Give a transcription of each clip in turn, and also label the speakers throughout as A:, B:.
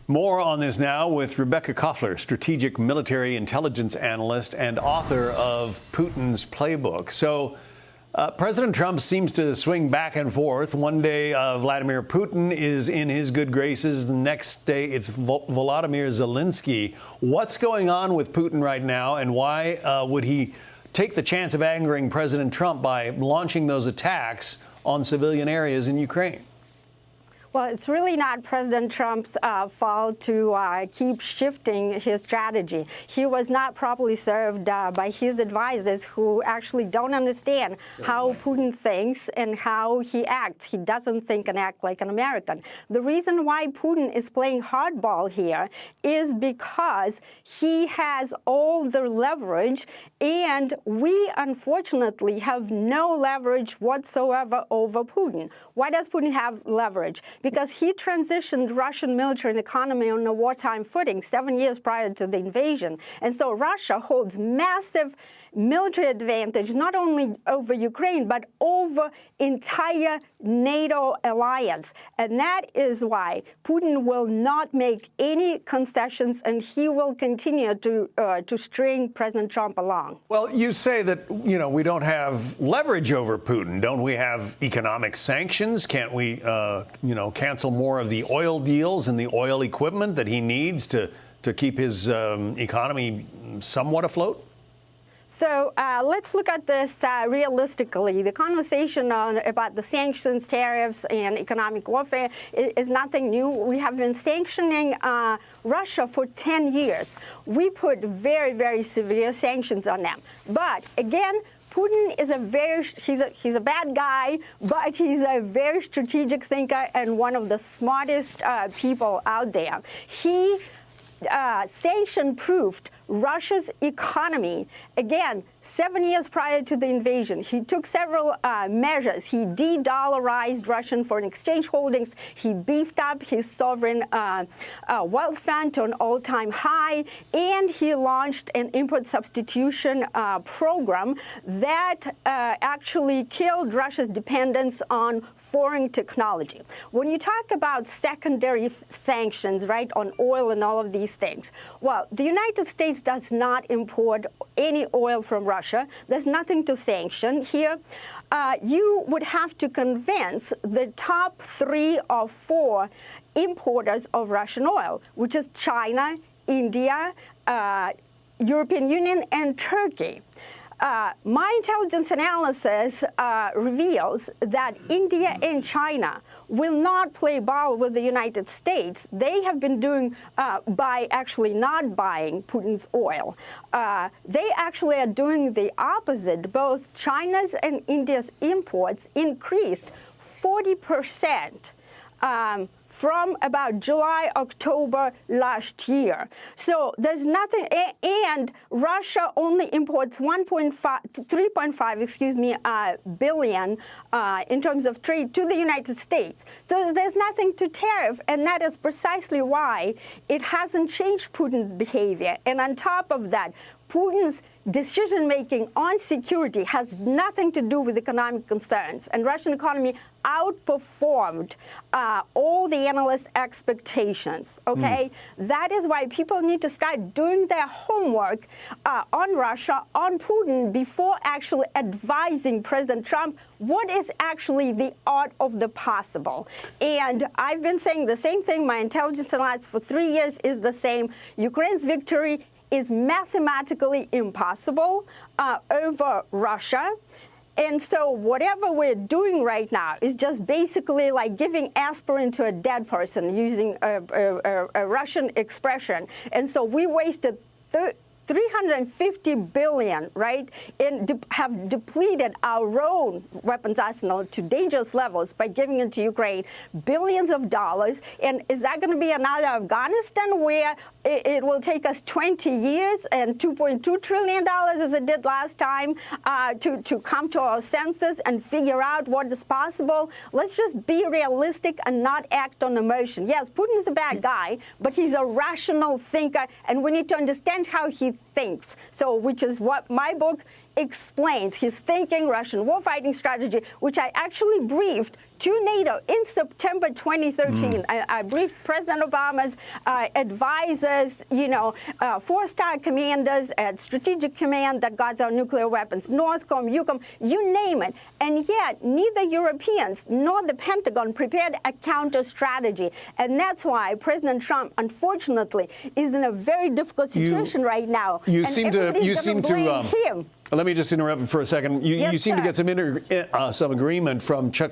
A: More on this now with Rebecca Koffler, strategic military intelligence analyst and author of Putin's Playbook. So President Trump seems to swing back and forth. One day Vladimir Putin is in his good graces. The next day it's Volodymyr Zelensky. What's going on with Putin right now, and why would he take the chance of angering President Trump by launching those attacks on civilian areas in Ukraine?
B: Well, it's really not President Trump's fault to keep shifting his strategy. He was not properly served by his advisors, who actually don't understand how Putin thinks and how he acts. He doesn't think and act like an American. The reason why Putin is playing hardball here is because he has all the leverage, and we unfortunately have no leverage whatsoever over Putin. Why does Putin have leverage? Because he transitioned Russian military and economy on a wartime footing 7 years prior to the invasion. And so Russia holds massive military advantage, not only over Ukraine, but over entire NATO alliance. And that is why Putin will not make any concessions, and he will continue to string President Trump along.
A: Well, you say that, we don't have leverage over Putin. Don't we have economic sanctions? Can't we, cancel more of the oil deals and the oil equipment that he needs to keep his economy somewhat afloat?
B: So let's look at this realistically. The conversation about the sanctions, tariffs, and economic warfare is nothing new. We have been sanctioning Russia for 10 years. We put very, very severe sanctions on them. But again, Putin is he's a bad guy, but he's a very strategic thinker and one of the smartest people out there. He sanction-proofed Russia's economy, again, 7 years prior to the invasion. He took several measures. He de-dollarized Russian foreign exchange holdings. He beefed up his sovereign wealth fund to an all-time high, and he launched an import substitution program that actually killed Russia's dependence on foreign technology. When you talk about secondary sanctions, right, on oil and all of these things, well, the United States does not import any oil from Russia. There's nothing to sanction here. You would have to convince the top 3 or 4 importers of Russian oil, which is China, India, European Union, and Turkey. My intelligence analysis reveals that India and China will not play ball with the United States. They have been doing by actually not buying Putin's oil. They actually are doing the opposite. Both China's and India's imports increased 40%. From about July, October last year. So there's nothing, and Russia only imports 3.5 billion in terms of trade to the United States. So there's nothing to tariff, and that is precisely why it hasn't changed Putin's behavior. And on top of that, Putin's decision-making on security has nothing to do with economic concerns, and Russian economy outperformed all the analysts' expectations, okay? That is why people need to start doing their homework on Russia, on Putin, before actually advising President Trump what is actually the art of the possible. And I've been saying the same thing. My intelligence analysis for 3 years is the same. Ukraine's victory is mathematically impossible over Russia. And so whatever we're doing right now is just basically like giving aspirin to a dead person, using a Russian expression. And so we wasted 350 billion, right, and have depleted our own weapons arsenal to dangerous levels by giving it to Ukraine, billions of dollars. And is that going to be another Afghanistan where it will take us 20 years and $2.2 trillion as it did last time to come to our senses and figure out what is possible? Let's just be realistic and not act on emotion. Yes, Putin is a bad guy, but he's a rational thinker, and we need to understand how he thinks. So, which is what my book explains his thinking, Russian warfighting strategy, which I actually briefed to NATO in September 2013. I briefed President Obama's advisors, four-star commanders at Strategic Command that guards our nuclear weapons, Northcom, EUCOM, you name it. And yet, neither Europeans nor the Pentagon prepared a counter strategy. And that's why President Trump, unfortunately, is in a very difficult situation right now.
A: You seem to
B: him.
A: Let me just interrupt for a second. You seem
B: sir.
A: to get some agreement from Chuck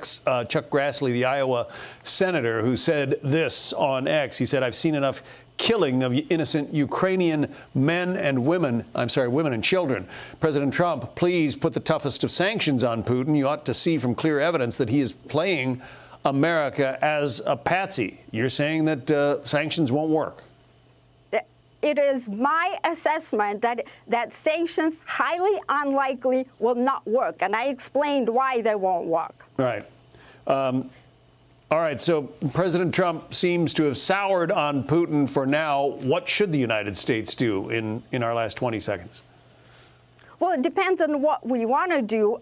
A: Grassley, the Iowa senator, who said this on X. He said, "I've seen enough killing of innocent Ukrainian men and women. Women and children. President Trump, please put the toughest of sanctions on Putin. You ought to see from clear evidence that he is playing America as a patsy." You're saying that sanctions won't work?
B: It is my assessment that sanctions highly unlikely will not work. And I explained why they won't work.
A: Right. All right. So President Trump seems to have soured on Putin for now. What should the United States do in our last 20 seconds?
B: Well, it depends on what we want to do.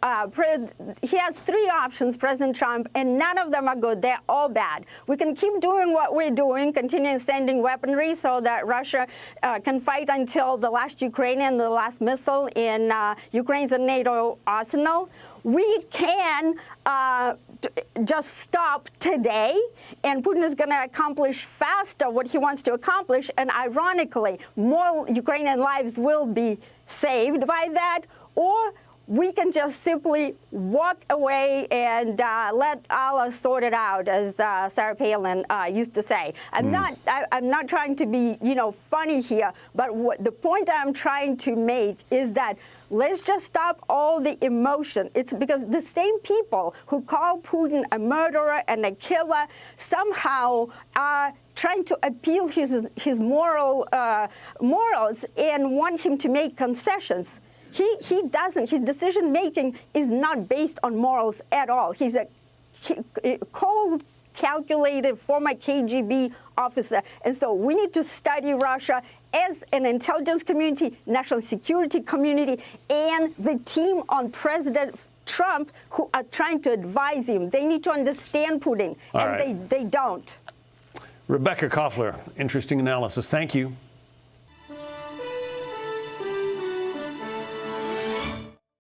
B: He has three options, President Trump, and none of them are good. They're all bad. We can keep doing what we're doing, continue sending weaponry so that Russia can fight until the last Ukrainian, the last missile in Ukraine's NATO arsenal. We can just stop today, and Putin is going to accomplish faster what he wants to accomplish, and ironically, more Ukrainian lives will be saved by that, or we can just simply walk away and let Allah sort it out, as Sarah Palin used to say. I'm not trying to be, funny here, but the point I'm trying to make is that let's just stop all the emotion. It's because the same people who call Putin a murderer and a killer somehow are trying to appeal his morals and want him to make concessions. He doesn't. His decision-making is not based on morals at all. He's a cold, calculated former KGB officer. And so we need to study Russia as an intelligence community, national security community, and the team on President Trump who are trying to advise him. They need to understand Putin, and they don't.
A: Rebecca Koffler, interesting analysis. Thank you.